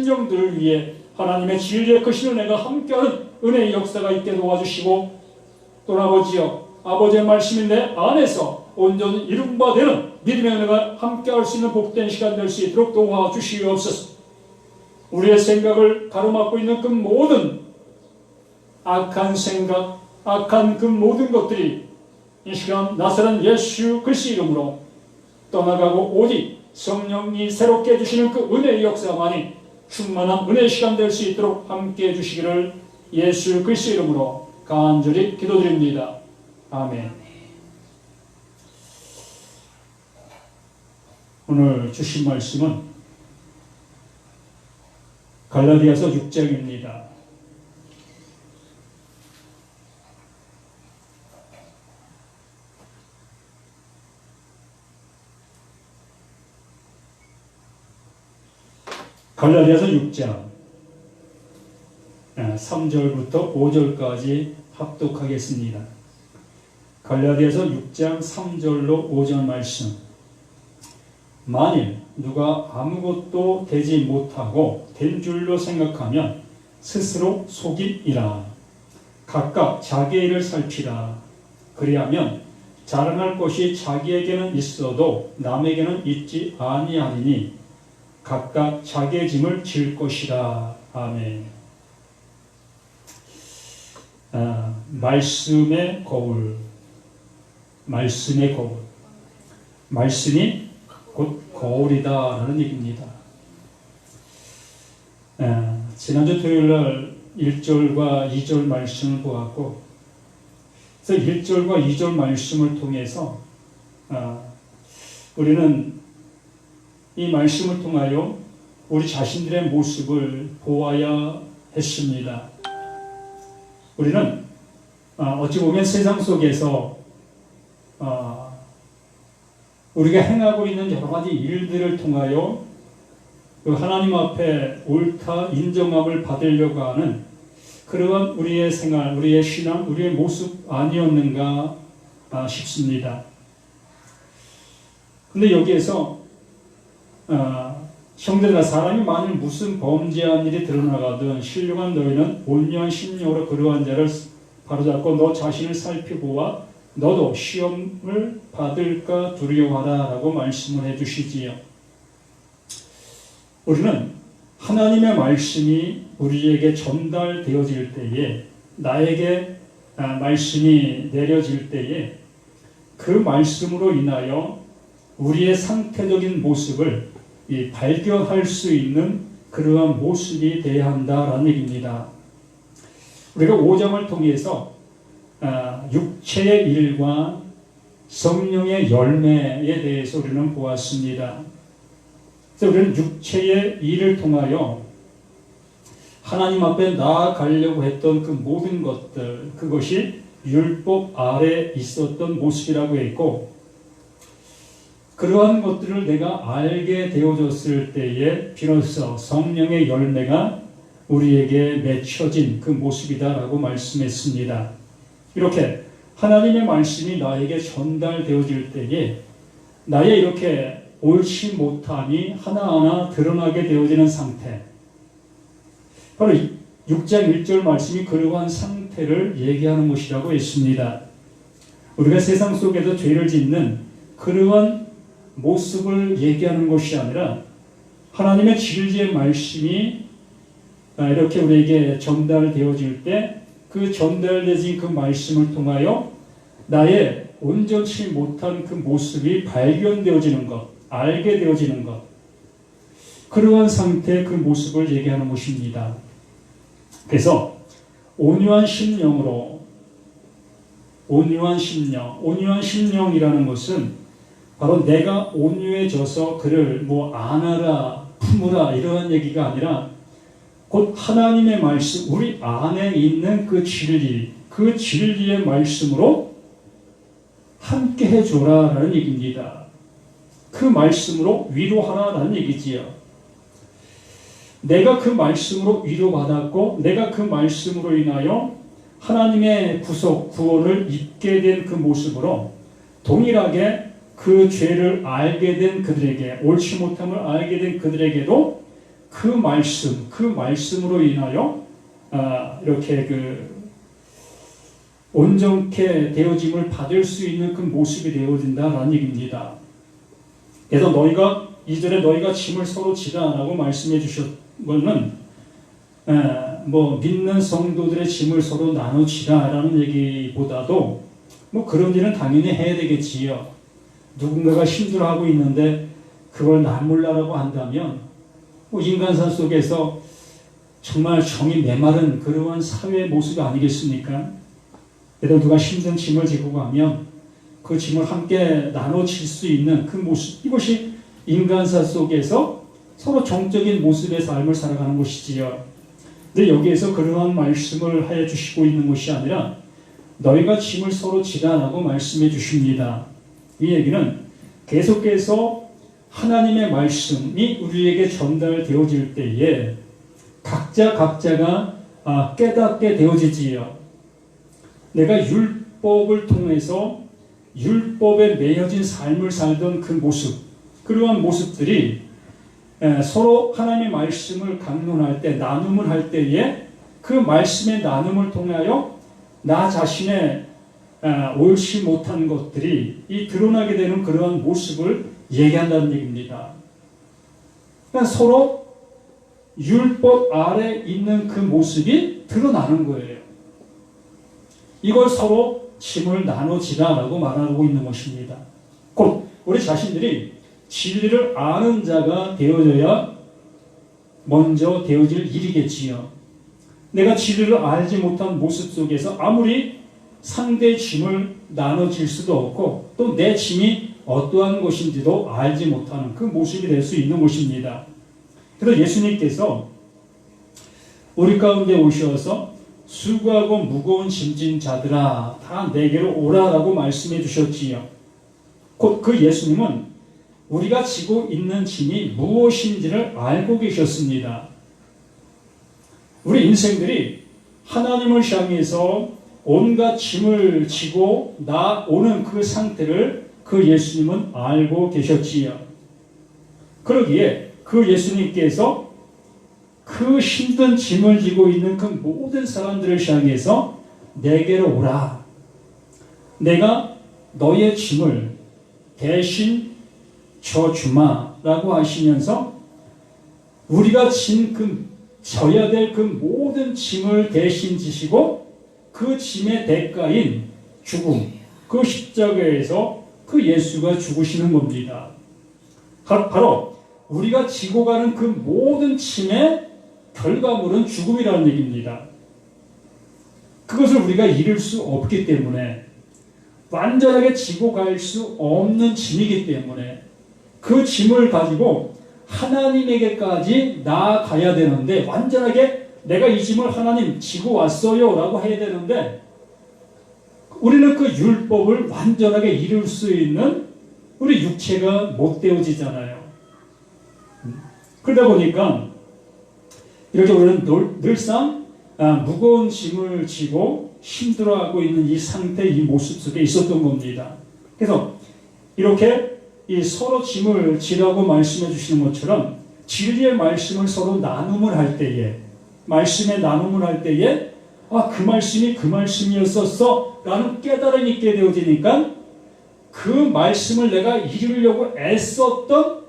심령들을 위해 하나님의 진리의 크신을 내가 함께하는 은혜의 역사가 있게 도와주시고, 또 아버지여, 아버지의 말씀이 내 안에서 온전히 이룬 바 되는 믿음의 은혜가 함께할 수 있는 복된 시간 될 수 있도록 도와주시옵소서. 우리의 생각을 가로막고 있는 그 모든 악한 생각, 악한 그 모든 것들이 이 시간 나사렛 예수 그리스도의 이름으로 떠나가고 오직 성령이 새롭게 해주시는 그 은혜의 역사만이 충만한 은혜의 시간 될 수 있도록 함께 해주시기를 예수 그리스도의 이름으로 간절히 기도드립니다. 아멘. 오늘 주신 말씀은 갈라디아서 6장입니다. 갈라디아서 6장 3절부터 5절까지 합독하겠습니다. 갈라디아서 6장 3절로 5절 말씀. 만일 누가 아무것도 되지 못하고 된 줄로 생각하면 스스로 속임이라. 각각 자기의 일을 살피라. 그리하면 자랑할 것이 자기에게는 있어도 남에게는 있지 아니하리니 각각 자기의 짐을 질 것이라. 아멘. 말씀의 거울. 말씀의 거울. 말씀이 곧 거울이다라는 얘기입니다. 지난주 토요일날 1절과 2절 말씀을 보았고, 그래서 1절과 2절 말씀을 통해서 우리는 이 말씀을 통하여 우리 자신들의 모습을 보아야 했습니다. 우리는 어찌 보면 세상 속에서 우리가 행하고 있는 여러 가지 일들을 통하여 그 하나님 앞에 옳다 인정함을 받으려고 하는 그러한 우리의 생활, 우리의 신앙, 우리의 모습 아니었는가 싶습니다. 근데 여기에서 형들아, 사람이 만일 무슨 범죄한 일이 드러나가든 신령한 너희는 온유한 심령으로 그러한 자를 바로잡고 너 자신을 살피고와 너도 시험을 받을까 두려워하라 라고 말씀을 해주시지요. 우리는 하나님의 말씀이 우리에게 전달되어질 때에, 나에게 말씀이 내려질 때에 그 말씀으로 인하여 우리의 상태적인 모습을 발견할 수 있는 그러한 모습이 되어야 한다라는 얘기입니다. 우리가 5장을 통해서 육체의 일과 성령의 열매에 대해서 우리는 보았습니다. 그래서 우리는 육체의 일을 통하여 하나님 앞에 나아가려고 했던 그 모든 것들, 그것이 율법 아래 있었던 모습이라고 했고, 그러한 것들을 내가 알게 되어졌을 때에 비로소 성령의 열매가 우리에게 맺혀진 그 모습이다라고 말씀했습니다. 이렇게 하나님의 말씀이 나에게 전달되어질 때에 나의 이렇게 옳지 못함이 하나하나 드러나게 되어지는 상태, 바로 6장 1절 말씀이 그러한 상태를 얘기하는 것이라고 했습니다. 우리가 세상 속에서 죄를 짓는 그러한 모습을 얘기하는 것이 아니라 하나님의 진리의 말씀이 이렇게 우리에게 전달되어질 때 그 전달되어진 그 말씀을 통하여 나의 온전치 못한 그 모습이 발견되어지는 것, 알게 되어지는 것, 그러한 상태의 그 모습을 얘기하는 것입니다. 그래서 온유한 심령이라는 것은 바로 내가 온유해져서 그를 안아라, 품으라 이러한 얘기가 아니라 곧 하나님의 말씀, 우리 안에 있는 그 진리, 그 진리의 말씀으로 함께 해줘라라는 얘기입니다. 그 말씀으로 위로하라라는 얘기지요. 내가 그 말씀으로 위로받았고 내가 그 말씀으로 인하여 하나님의 구속, 구원을 입게 된 그 모습으로 동일하게 그 죄를 알게 된 그들에게, 옳지 못함을 알게 된 그들에게도 그 말씀으로 인하여 이렇게 온전케 되어짐을 받을 수 있는 그 모습이 되어진다라는 얘기입니다. 그래서 너희가 이전에 너희가 짐을 서로 지라라고 말씀해 주셨 거는 믿는 성도들의 짐을 서로 나누지라라는 얘기보다도 그런 일은 당연히 해야 되겠지요. 누군가가 힘들어하고 있는데 그걸 나눌라라고 한다면 인간사 속에서 정말 정이 메마른 그러한 사회의 모습이 아니겠습니까? 그래도 누가 힘든 짐을 지고 가면 그 짐을 함께 나눠질 수 있는 그 모습, 이것이 인간사 속에서 서로 정적인 모습의 삶을 살아가는 것이지요. 근데 여기에서 그러한 말씀을 해 주시고 있는 것이 아니라 너희가 짐을 서로 지라라고 말씀해 주십니다. 이 얘기는 계속해서 하나님의 말씀이 우리에게 전달되어질 때에 각자가 깨닫게 되어지지요. 내가 율법을 통해서 율법에 매여진 삶을 살던 그 모습, 그러한 모습들이 서로 하나님의 말씀을 강론할 때, 나눔을 할 때에 그 말씀의 나눔을 통하여 나 자신의 옳지 못한 것들이 드러나게 되는 그러한 모습을 얘기한다는 얘기입니다. 그러니까 서로 율법 아래 있는 그 모습이 드러나는 거예요. 이걸 서로 짐을 나눠지라라고 말하고 있는 것입니다. 곧 우리 자신들이 진리를 아는 자가 되어져야 먼저 되어질 일이겠지요. 내가 진리를 알지 못한 모습 속에서 아무리 상대의 짐을 나눠질 수도 없고 또 내 짐이 어떠한 것인지도 알지 못하는 그 모습이 될 수 있는 것입니다. 그래서 예수님께서 우리 가운데 오셔서 수고하고 무거운 짐진 자들아 다 내게로 오라라고 말씀해 주셨지요. 곧 그 예수님은 우리가 지고 있는 짐이 무엇인지를 알고 계셨습니다. 우리 인생들이 하나님을 향해서 온갖 짐을 지고 나오는 그 상태를 그 예수님은 알고 계셨지요. 그러기에 그 예수님께서 그 힘든 짐을 지고 있는 그 모든 사람들을 향해서 내게로 오라. 내가 너의 짐을 대신 져주마라고 하시면서 우리가 져야 될 그 모든 짐을 대신 지시고 그 짐의 대가인 죽음, 그 십자가에서 그 예수가 죽으시는 겁니다. 바로 우리가 지고 가는 그 모든 짐의 결과물은 죽음이라는 얘기입니다. 그것을 우리가 이룰 수 없기 때문에 완전하게 지고 갈 수 없는 짐이기 때문에 그 짐을 가지고 하나님에게까지 나아가야 되는데 완전하게 내가 이 짐을 하나님 지고 왔어요 라고 해야 되는데 우리는 그 율법을 완전하게 이룰 수 있는 우리 육체가 못 되어지잖아요. 그러다 보니까 이렇게 우리는 늘상 무거운 짐을 지고 힘들어하고 있는 이 상태, 이 모습 속에 있었던 겁니다. 그래서 이렇게 서로 짐을 지라고 말씀해 주시는 것처럼 진리의 말씀을 서로 나눔을 할 때에 말씀의 나눔을 할 때에 그 말씀이 그 말씀이었었어 라는 깨달음이 있게 되어지니까 그 말씀을 내가 이루려고 애썼던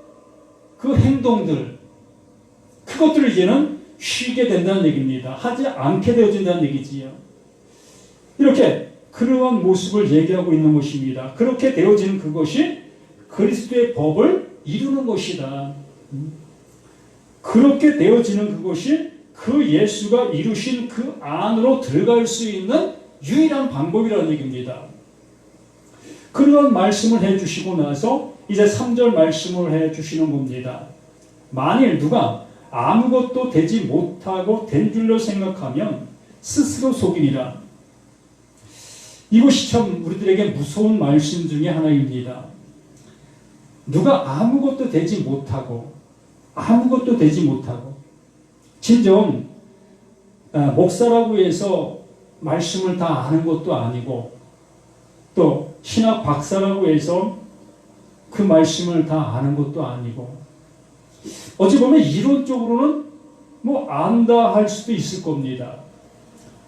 그 행동들 그것들을 이제는 쉬게 된다는 얘기입니다. 하지 않게 되어진다는 얘기지요. 이렇게 그러한 모습을 얘기하고 있는 것입니다. 그렇게 되어지는 그것이 그리스도의 법을 이루는 것이다. 그렇게 되어지는 그것이 그 예수가 이루신 그 안으로 들어갈 수 있는 유일한 방법이라는 얘기입니다. 그런 말씀을 해주시고 나서 이제 3절 말씀을 해주시는 겁니다. 만일 누가 아무것도 되지 못하고 된 줄로 생각하면 스스로 속이니라. 이것이 참 우리들에게 무서운 말씀 중에 하나입니다. 누가 아무것도 되지 못하고 진정 목사라고 해서 말씀을 다 아는 것도 아니고 또 신학 박사라고 해서 그 말씀을 다 아는 것도 아니고 어찌 보면 이론적으로는 뭐 안다 할 수도 있을 겁니다.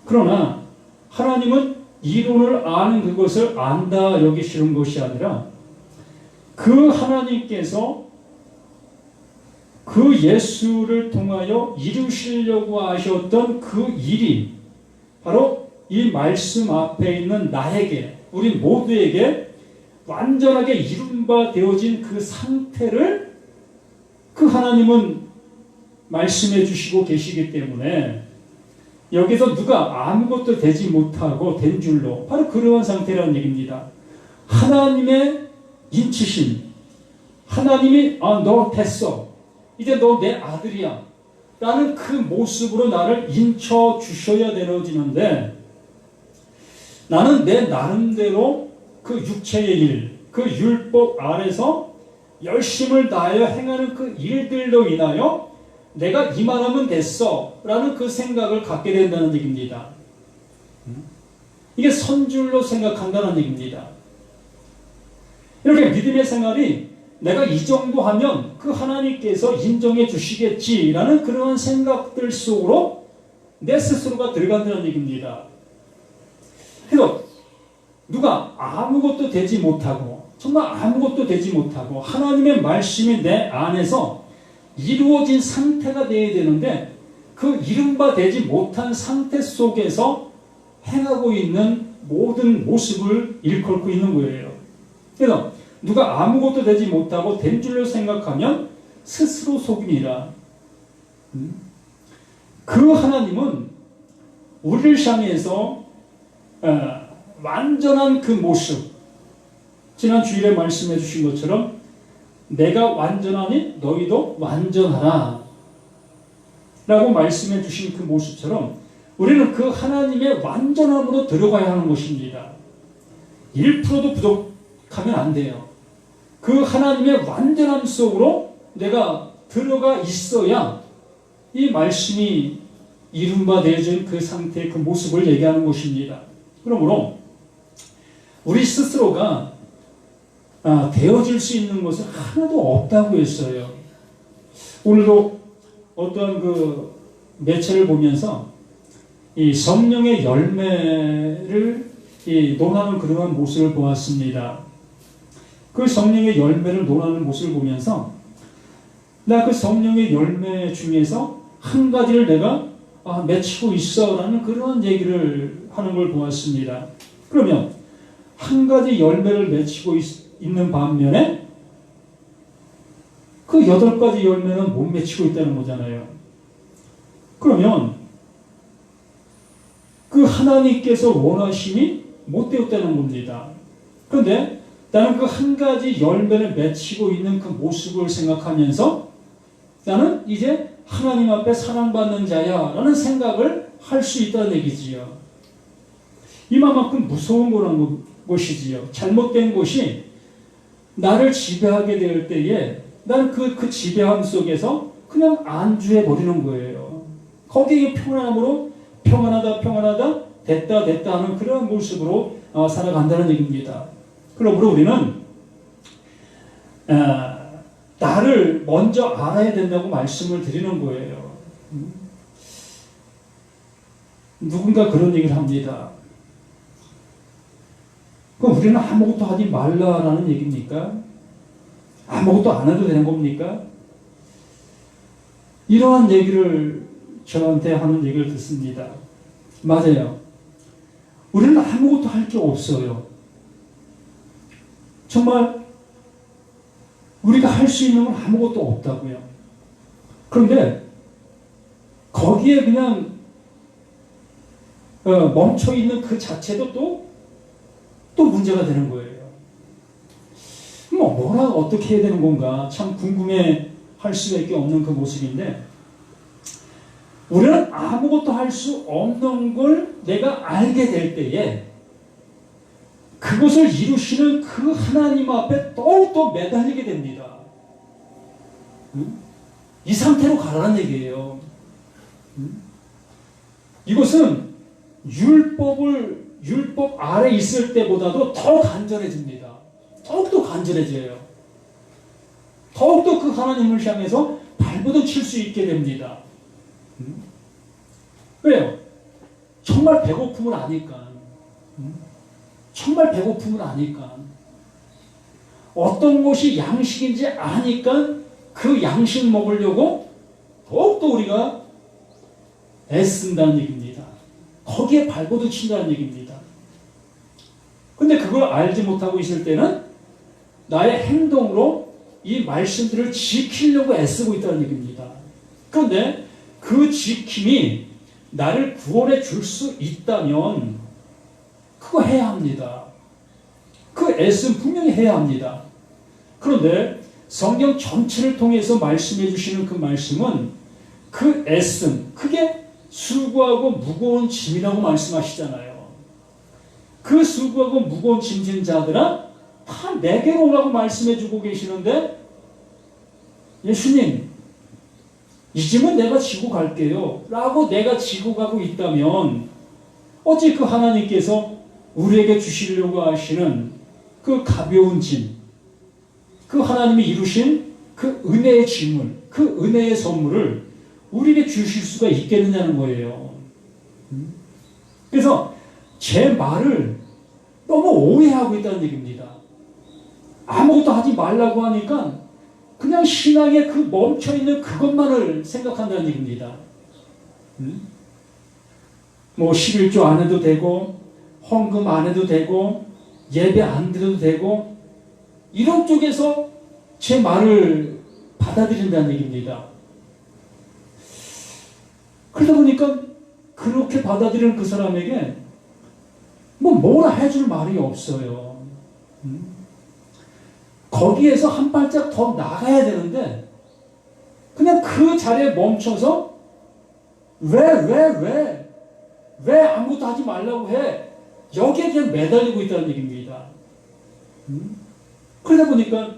그러나 하나님은 이론을 아는 그것을 안다 여기시는 것이 아니라 그 하나님께서 그 예수를 통하여 이루시려고 하셨던 그 일이 바로 이 말씀 앞에 있는 나에게, 우리 모두에게 완전하게 이룬바 되어진 그 상태를 그 하나님은 말씀해 주시고 계시기 때문에 여기서 누가 아무것도 되지 못하고 된 줄로 바로 그러한 상태라는 얘기입니다. 하나님의 인치심, 하나님이 너 됐어, 이제 너 내 아들이야 라는 그 모습으로 나를 인쳐 주셔야 되어지는데, 나는 내 나름대로 그 육체의 일, 그 율법 아래서 열심을 다하여 행하는 그 일들로 인하여 내가 이만하면 됐어 라는 그 생각을 갖게 된다는 얘기입니다. 이게 선줄로 생각한다는 얘기입니다. 이렇게 믿음의 생활이 내가 이 정도 하면 그 하나님께서 인정해 주시겠지라는 그러한 생각들 속으로 내 스스로가 들어간다는 얘기입니다. 그래서 누가 아무것도 되지 못하고, 정말 아무것도 되지 못하고 하나님의 말씀이 내 안에서 이루어진 상태가 되어야 되는데, 그 이른바 되지 못한 상태 속에서 행하고 있는 모든 모습을 일컬고 있는 거예요. 그래서 누가 아무것도 되지 못하고 된 줄로 생각하면 스스로 속임이라. 그 하나님은 우리를 향해서 완전한 그 모습, 지난 주일에 말씀해 주신 것처럼 내가 완전하니 너희도 완전하라 라고 말씀해 주신 그 모습처럼 우리는 그 하나님의 완전함으로 들어가야 하는 것입니다. 1%도 부족하면 안 돼요. 그 하나님의 완전함 속으로 내가 들어가 있어야 이 말씀이 이룬바 되어진 그 상태의 그 모습을 얘기하는 것입니다. 그러므로 우리 스스로가 되어질 수 있는 것은 하나도 없다고 했어요. 오늘도 어떤 그 매체를 보면서 이 성령의 열매를 논하는 그러한 모습을 보았습니다. 그 성령의 열매를 논하는 모습을 보면서 나 그 성령의 열매 중에서 한 가지를 내가 맺히고 있어라는 그런 얘기를 하는 걸 보았습니다. 그러면 한 가지 열매를 맺히고 있는 반면에 그 8가지 열매는 못 맺히고 있다는 거잖아요. 그러면 그 하나님께서 원하심이 못 되었다는 겁니다. 그런데 나는 그 한 가지 열매를 맺히고 있는 그 모습을 생각하면서 나는 이제 하나님 앞에 사랑받는 자야 라는 생각을 할 수 있다는 얘기지요. 이만큼 무서운 거라는 것이지요. 잘못된 것이 나를 지배하게 될 때에 나는 그 지배함 속에서 그냥 안주해 버리는 거예요. 거기에 평안함으로 평안하다 됐다 하는 그런 모습으로 살아간다는 얘기입니다. 그러므로 우리는 나를 먼저 알아야 된다고 말씀을 드리는 거예요. 누군가 그런 얘기를 합니다. 그럼 우리는 아무것도 하지 말라라는 얘기입니까? 아무것도 안 해도 되는 겁니까? 이러한 얘기를 저한테 하는 얘기를 듣습니다. 맞아요. 우리는 아무것도 할 게 없어요. 정말 우리가 할 수 있는 건 아무것도 없다고요. 그런데 거기에 그냥 멈춰있는 그 자체도 또 문제가 되는 거예요. 뭐라 어떻게 해야 되는 건가 참 궁금해 할 수밖에 없는 그 모습인데, 우리는 아무것도 할 수 없는 걸 내가 알게 될 때에 그것을 이루시는 그 하나님 앞에 더욱더 매달리게 됩니다. 이 상태로 가라는 얘기예요. 이것은 율법 아래 있을 때보다도 더 간절해집니다. 더욱더 간절해져요. 더욱더 그 하나님을 향해서 발버둥 칠 수 있게 됩니다. 왜요? 정말 배고픔을 아니까. 정말 배고픔을 아니까. 어떤 것이 양식인지 아니까 그 양식 먹으려고 더욱더 우리가 애쓴다는 얘기입니다. 거기에 발버둥 친다는 얘기입니다. 근데 그걸 알지 못하고 있을 때는 나의 행동으로 이 말씀들을 지키려고 애쓰고 있다는 얘기입니다. 그런데 그 지킴이 나를 구원해 줄 수 있다면 그거 해야 합니다. 그 애씀 분명히 해야 합니다. 그런데 성경 전체를 통해서 말씀해 주시는 그 말씀은 그 애씀, 그게 수고하고 무거운 짐이라고 말씀하시잖아요. 그 수고하고 무거운 짐진 자들아 다 내게로 오라고 말씀해 주고 계시는데 예수님 이 짐은 내가 지고 갈게요 라고 내가 지고 가고 있다면 어찌 그 하나님께서 우리에게 주시려고 하시는 그 가벼운 짐, 그 하나님이 이루신 그 은혜의 짐을, 그 은혜의 선물을 우리에게 주실 수가 있겠느냐는 거예요. 그래서 제 말을 너무 오해하고 있다는 얘기입니다. 아무것도 하지 말라고 하니까 그냥 신앙에 그 멈춰있는 그것만을 생각한다는 얘기입니다. 뭐 11조 안 해도 되고 헌금 안 해도 되고 예배 안 드려도 되고 이런 쪽에서 제 말을 받아들인다는 얘기입니다. 그러다 보니까 그렇게 받아들이는 그 사람에게 뭐라 해줄 말이 없어요. 거기에서 한 발짝 더 나가야 되는데 그냥 그 자리에 멈춰서 왜 아무것도 하지 말라고 해? 여기에 그냥 매달리고 있다는 얘기입니다. 그러다 보니까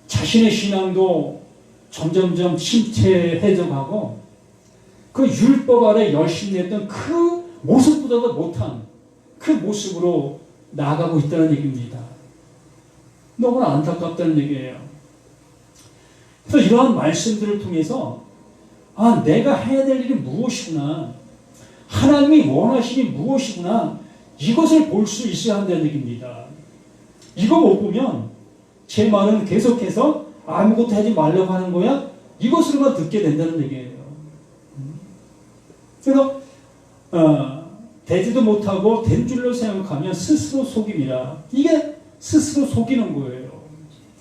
자신의 신앙도 점점점 침체해져가고 그 율법 아래 열심히 했던 그 모습보다도 못한 그 모습으로 나아가고 있다는 얘기입니다. 너무나 안타깝다는 얘기예요. 그래서 이러한 말씀들을 통해서 내가 해야 될 일이 무엇이구나, 하나님이 원하시니 무엇이구나, 이것을 볼 수 있어야 한다는 얘기입니다. 이거 못 보면 제 말은 계속해서 아무것도 하지 말라고 하는 거야, 이것으로만 듣게 된다는 얘기예요. 그래서 되지도 못하고 된 줄로 생각하면 스스로 속임이라. 이게 스스로 속이는 거예요.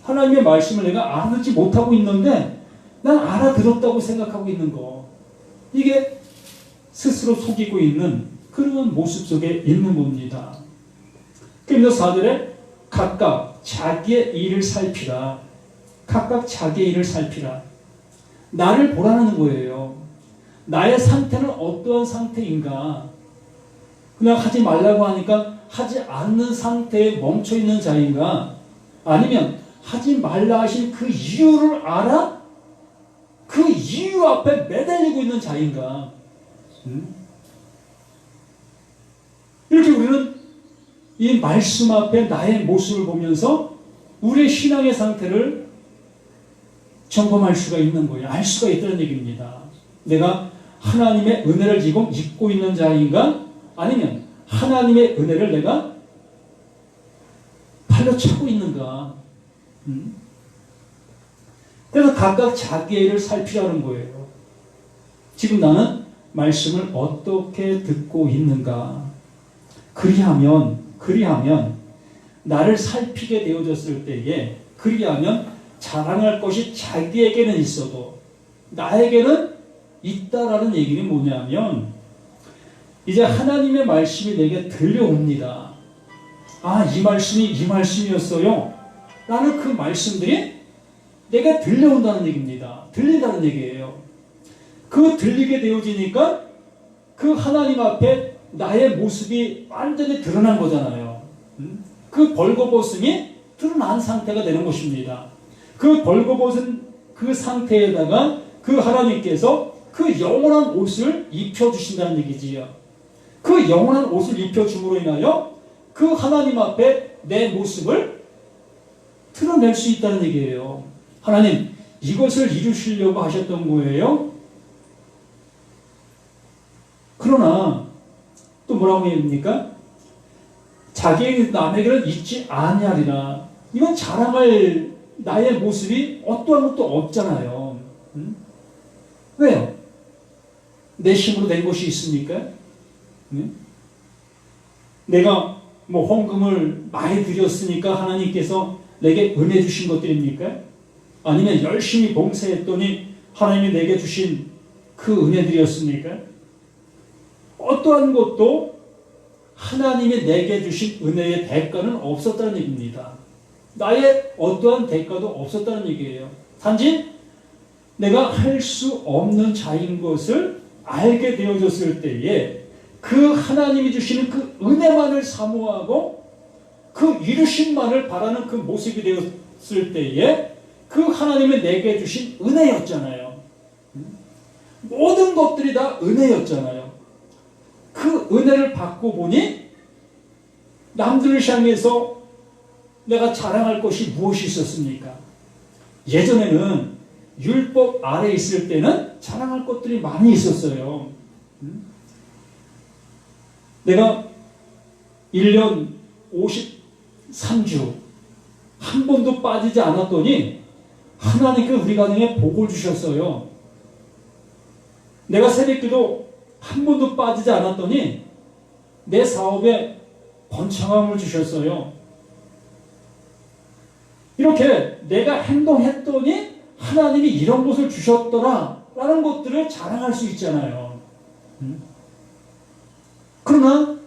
하나님의 말씀을 내가 알아듣지 못하고 있는데 난 알아들었다고 생각하고 있는 거, 이게 스스로 속이고 있는 그런 모습 속에 있는 겁니다. 그래서 4절에 각각 자기의 일을 살피라. 각각 자기의 일을 살피라. 나를 보라는 거예요. 나의 상태는 어떠한 상태인가. 그냥 하지 말라고 하니까 하지 않는 상태에 멈춰있는 자인가, 아니면 하지 말라 하신 그 이유를 알아 그 이유 앞에 매달리고 있는 자인가. 이렇게 우리는 이 말씀 앞에 나의 모습을 보면서 우리의 신앙의 상태를 점검할 수가 있는 거예요. 알 수가 있다는 얘기입니다. 내가 하나님의 은혜를 지금 입고 있는 자인가, 아니면 하나님의 은혜를 내가 발로 차고 있는가. 그래서 각각 자기의 일을 살피라는 거예요. 지금 나는 말씀을 어떻게 듣고 있는가. 그리하면 나를 살피게 되어졌을 때에, 그리하면 자랑할 것이 자기에게는 있어도 나에게는 있다라는 얘기는 뭐냐면, 이제 하나님의 말씀이 내게 들려옵니다. 이 말씀이 이 말씀이었어요 라는 그 말씀들이 내게 들려온다는 얘기입니다. 들린다는 얘기예요. 그 들리게 되어지니까 그 하나님 앞에 나의 모습이 완전히 드러난 거잖아요. 그 벌거벗음이 드러난 상태가 되는 것입니다. 그 벌거벗은 그 상태에다가 그 하나님께서 그 영원한 옷을 입혀주신다는 얘기지요. 그 영원한 옷을 입혀줌으로 인하여 그 하나님 앞에 내 모습을 드러낼 수 있다는 얘기예요. 하나님, 이것을 이루시려고 하셨던 거예요. 그러나 또 뭐라고 합니까? 자기 남에게는 있지 아니하리라. 이건 자랑할 나의 모습이 어떠한 것도 없잖아요. 왜요? 내 힘으로 된 것이 있습니까? 내가 뭐 헌금을 많이 드렸으니까 하나님께서 내게 은혜 주신 것들입니까? 아니면 열심히 봉사했더니 하나님이 내게 주신 그 은혜들이었습니까? 어떠한 것도 하나님이 내게 주신 은혜의 대가는 없었다는 얘기입니다. 나의 어떠한 대가도 없었다는 얘기예요. 단지 내가 할 수 없는 자인 것을 알게 되어졌을 때에 그 하나님이 주시는 그 은혜만을 사모하고 그 이루심만을 바라는 그 모습이 되었을 때에 그 하나님이 내게 주신 은혜였잖아요. 모든 것들이 다 은혜였잖아요. 그 은혜를 받고 보니 남들을 향해서 내가 자랑할 것이 무엇이 있었습니까? 예전에는 율법 아래 있을 때는 자랑할 것들이 많이 있었어요. 내가 1년 53주 한 번도 빠지지 않았더니 하나님께 우리 가정에 복을 주셨어요. 내가 새벽기도 한 번도 빠지지 않았더니 내 사업에 번창함을 주셨어요. 이렇게 내가 행동했더니 하나님이 이런 것을 주셨더라 라는 것들을 자랑할 수 있잖아요. 그러나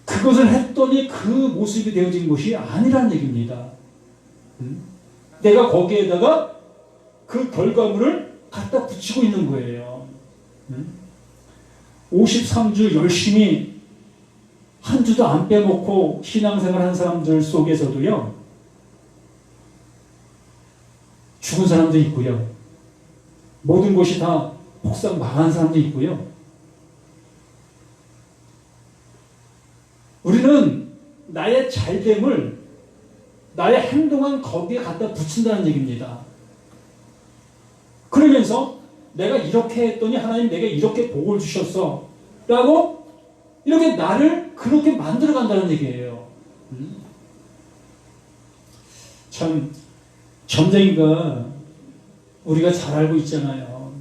그것을 했더니 그 모습이 되어진 것이 아니란 얘기입니다. 내가 거기에다가 그 결과물을 갖다 붙이고 있는 거예요. 53주 열심히 한 주도 안 빼먹고 신앙생활 한 사람들 속에서도요, 죽은 사람도 있고요, 모든 것이 다 폭삭 망한 사람도 있고요. 우리는 나의 잘됨을 나의 행동한 거기에 갖다 붙인다는 얘기입니다. 그러면서 내가 이렇게 했더니 하나님 내게 이렇게 복을 주셨어 라고 이렇게 나를 그렇게 만들어 간다는 얘기예요. 참 점쟁이가 우리가 잘 알고 있잖아요.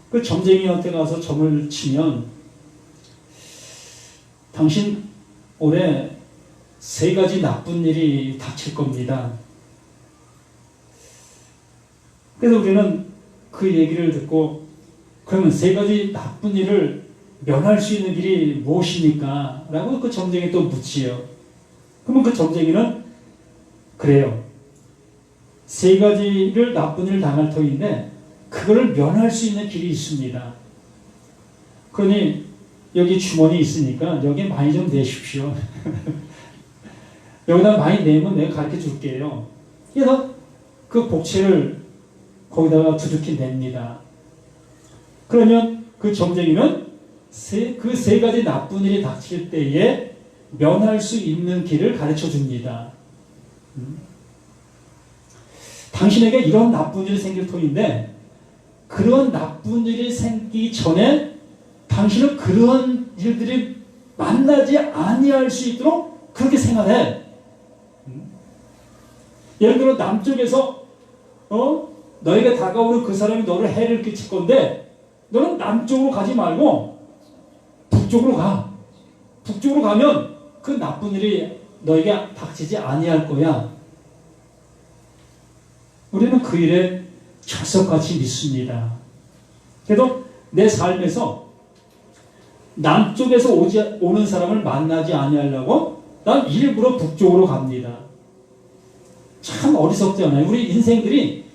그 점쟁이한테 가서 점을 치면 당신 올해 3가지 나쁜 일이 닥칠 겁니다. 그래서 우리는 그 얘기를 듣고 그러면 3가지 나쁜 일을 면할 수 있는 길이 무엇입니까? 라고 그 점쟁이 또 묻지요. 그러면 그 점쟁이는 그래요. 3가지를 나쁜 일을 당할 터인데 그거를 면할 수 있는 길이 있습니다. 그러니 여기 주머니 있으니까 여기에 많이 좀 내십시오. 여기다 많이 내면 내가 가르쳐 줄게요. 그래서 그 복채를 거기다가 두둑히 냅니다. 그러면 그 점쟁이는 그 3가지 나쁜 일이 닥칠 때에 면할 수 있는 길을 가르쳐 줍니다. 당신에게 이런 나쁜 일이 생길 터인데 그런 나쁜 일이 생기기 전에 당신은 그런 일들이 만나지 아니할 수 있도록 그렇게 생활해. 예를 들어 남쪽에서 너에게 다가오는 그 사람이 너를 해를 끼칠 건데 너는 남쪽으로 가지 말고 북쪽으로 가. 북쪽으로 가면 그 나쁜 일이 너에게 닥치지 아니할 거야. 우리는 그 일에 철석같이 믿습니다. 그래도 내 삶에서 남쪽에서 오는 사람을 만나지 아니하려고 난 일부러 북쪽으로 갑니다. 참 어리석잖아요. 우리 인생들이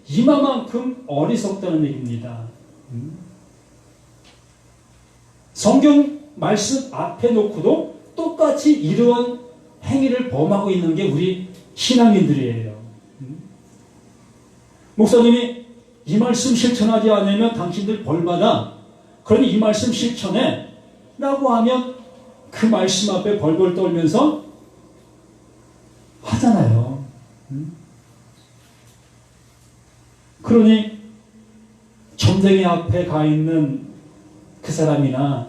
이마만큼 어리석다는 얘기입니다. 성경 말씀 앞에 놓고도 똑같이 이러한 행위를 범하고 있는 게 우리 신앙인들이에요. 목사님이 이 말씀 실천하지 않으면 당신들 벌받아. 그러니 이 말씀 실천해. 라고 하면 그 말씀 앞에 벌벌 떨면서 하잖아요. 그러니 점쟁이 앞에 가 있는 그 사람이나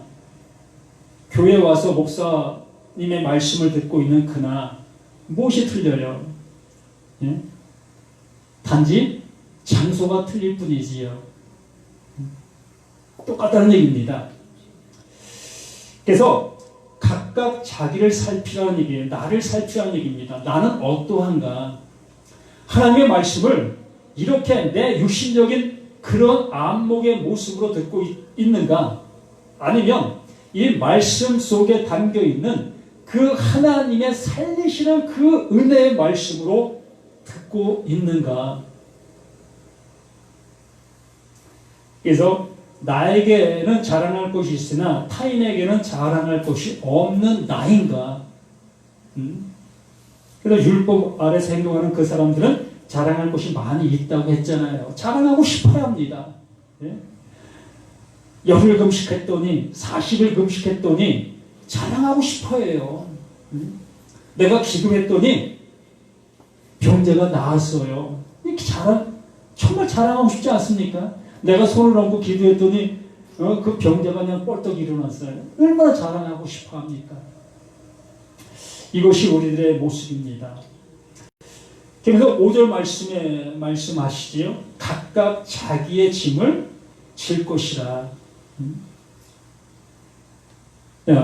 교회 와서 목사님의 말씀을 듣고 있는 그나 무엇이 틀려요? 예? 단지 장소가 틀릴 뿐이지요. 똑같다는 얘기입니다. 그래서 각각 자기를 살피라는 얘기예요. 나를 살피라는 얘기입니다. 나는 어떠한가? 하나님의 말씀을 이렇게 내 육신적인 그런 안목의 모습으로 듣고 있는가? 아니면 이 말씀 속에 담겨 있는 그 하나님의 살리시는 그 은혜의 말씀으로 듣고 있는가? 그래서 나에게는 자랑할 것이 있으나 타인에게는 자랑할 것이 없는 나인가? 그래서 율법 아래서 행동하는 그 사람들은 자랑할 것이 많이 있다고 했잖아요. 자랑하고 싶어야 합니다. 예? 열흘 금식했더니 40일 금식했더니 자랑하고 싶어해요. 내가 기도했더니 병자가 나았어요. 이렇게 정말 자랑하고 싶지 않습니까? 내가 손을 얹고 기도했더니 그 병자가 그냥 뻘떡 일어났어요. 얼마나 자랑하고 싶어 합니까? 이것이 우리들의 모습입니다. 그래서 5절 말씀에 말씀하시지요. 각각 자기의 짐을 질 것이라.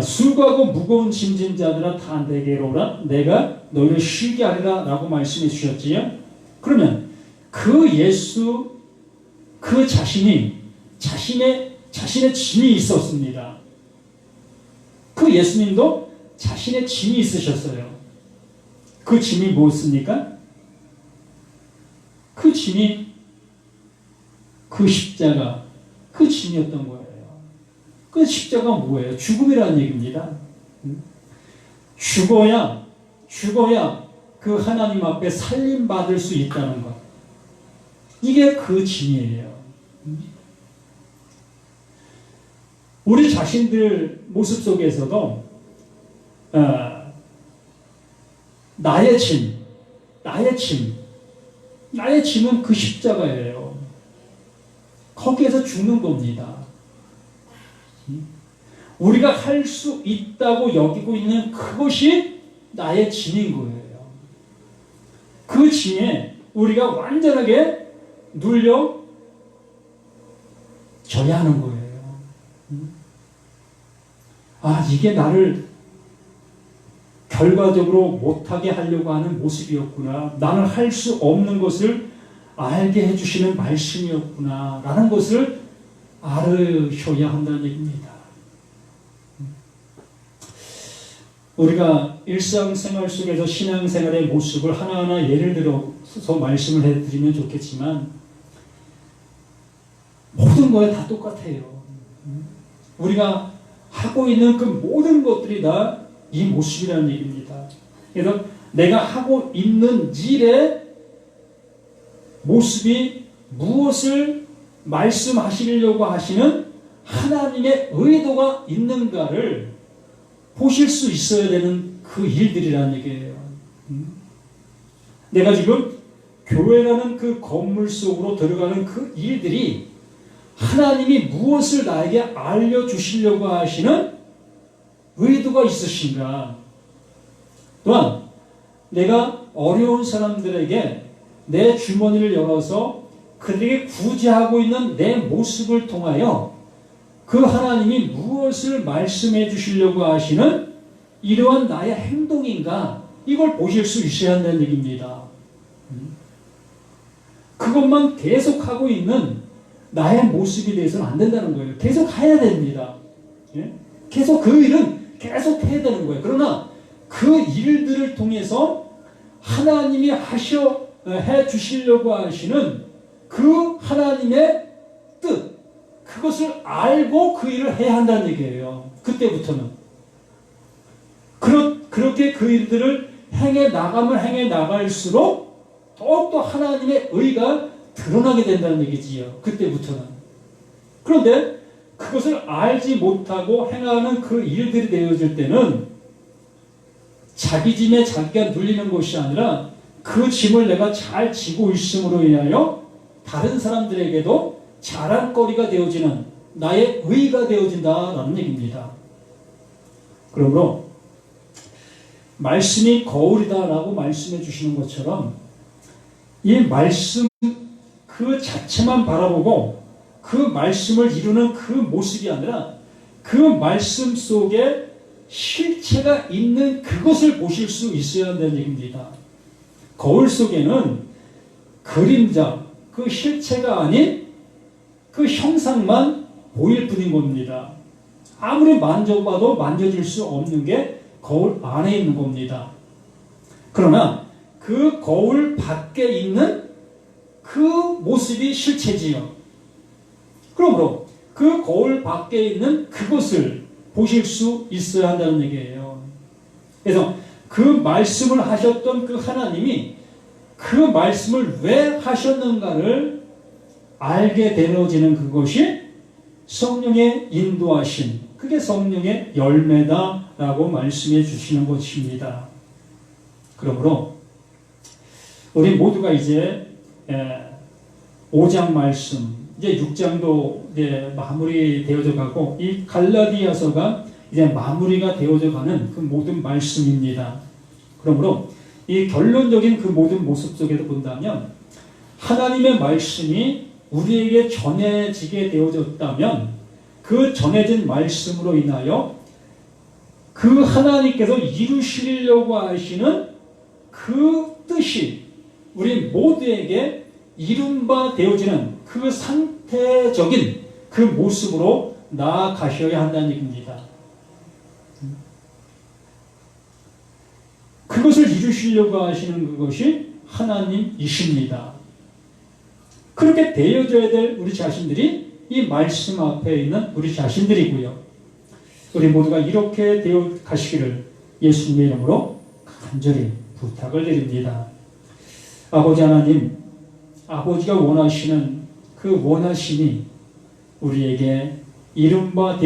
수고하고 무거운 짐진 자들아 다 내게로 오라. 내가 너희를 쉬게 하리라 라고 말씀해 주셨지요. 그러면 그 예수 그 자신이 자신의 짐이 있었습니다. 그 예수님도 자신의 짐이 있으셨어요. 그 짐이 무엇입니까? 그 짐이 그 십자가, 그 짐이었던 거예요. 그 십자가가 뭐예요? 죽음이라는 얘기입니다. 죽어야 그 하나님 앞에 살림받을 수 있다는 것. 이게 그 짐이에요. 우리 자신들 모습 속에서도 나의 짐은 그 십자가예요. 거기에서 죽는 겁니다. 우리가 할 수 있다고 여기고 있는 그것이 나의 짐인 거예요. 그 짐에 우리가 완전하게 눌려 져야 하는 거예요. 이게 나를 결과적으로 못하게 하려고 하는 모습이었구나. 나는 할 수 없는 것을 알게 해주시는 말씀이었구나. 라는 것을 알으셔야 한다는 얘기입니다. 우리가 일상생활 속에서 신앙생활의 모습을 하나하나 예를 들어서 말씀을 해드리면 좋겠지만 모든 거에 다 똑같아요. 우리가 하고 있는 그 모든 것들이 다 이 모습이라는 얘기입니다. 그래서 내가 하고 있는 일의 모습이 무엇을 말씀하시려고 하시는 하나님의 의도가 있는가를 보실 수 있어야 되는 그 일들이라는 얘기예요. 내가 지금 교회라는 그 건물 속으로 들어가는 그 일들이 하나님이 무엇을 나에게 알려주시려고 하시는 의도가 있으신가? 또한 내가 어려운 사람들에게 내 주머니를 열어서 그들에게 구제하고 있는 내 모습을 통하여 그 하나님이 무엇을 말씀해 주시려고 하시는 이러한 나의 행동인가? 이걸 보실 수 있어야 한다는 얘기입니다. 그것만 계속하고 있는 나의 모습이 돼서는 안 된다는 거예요. 계속 해야 됩니다. 계속 그 일은 계속 해야 되는 거예요. 그러나 그 일들을 통해서 하나님이 해 주시려고 하시는 그 하나님의 뜻, 그것을 알고 그 일을 해야 한다는 얘기예요. 그때부터는. 그렇게 그 일들을 행해 나갈수록 더욱더 하나님의 의가 드러나게 된다는 얘기지요. 그때부터는. 그런데 그것을 알지 못하고 행하는 그 일들이 되어질 때는 자기 짐에 자기가 눌리는 것이 아니라 그 짐을 내가 잘 지고 있음으로 인하여 다른 사람들에게도 자랑거리가 되어지는 나의 의가 되어진다라는 얘기입니다. 그러므로 말씀이 거울이다라고 말씀해 주시는 것처럼 이 말씀 그 자체만 바라보고 그 말씀을 이루는 그 모습이 아니라 그 말씀 속에 실체가 있는 그것을 보실 수 있어야 한다는 얘기입니다. 거울 속에는 그림자, 그 실체가 아닌 그 형상만 보일 뿐인 겁니다. 아무리 만져봐도 만져질 수 없는 게 거울 안에 있는 겁니다. 그러나 그 거울 밖에 있는 그 모습이 실체지요. 그러므로 그 거울 밖에 있는 그것을 보실 수 있어야 한다는 얘기예요. 그래서 그 말씀을 하셨던 그 하나님이 그 말씀을 왜 하셨는가를 알게 되어지는 그것이 성령의 인도하심, 그게 성령의 열매다라고 말씀해 주시는 것입니다. 그러므로 우리 모두가 이제 5장 말씀, 이제 6장도 이제 마무리되어져 가고 이 갈라디아서가 이제 마무리가 되어져 가는 그 모든 말씀입니다. 그러므로 이 결론적인 그 모든 모습 속에서 본다면 하나님의 말씀이 우리에게 전해지게 되어졌다면 그 전해진 말씀으로 인하여 그 하나님께서 이루시려고 하시는 그 뜻이 우리 모두에게 이룬 바 되어지는 그 상태적인 그 모습으로 나아가셔야 한다는 얘기입니다. 그것을 이루시려고 하시는 그것이 하나님이십니다. 그렇게 되어져야 될 우리 자신들이 이 말씀 앞에 있는 우리 자신들이고요. 우리 모두가 이렇게 되어 가시기를 예수님의 이름으로 간절히 부탁을 드립니다. 아버지 하나님, 아버지가 원하시는 그 원하심이 우리에게 이룬 바 되어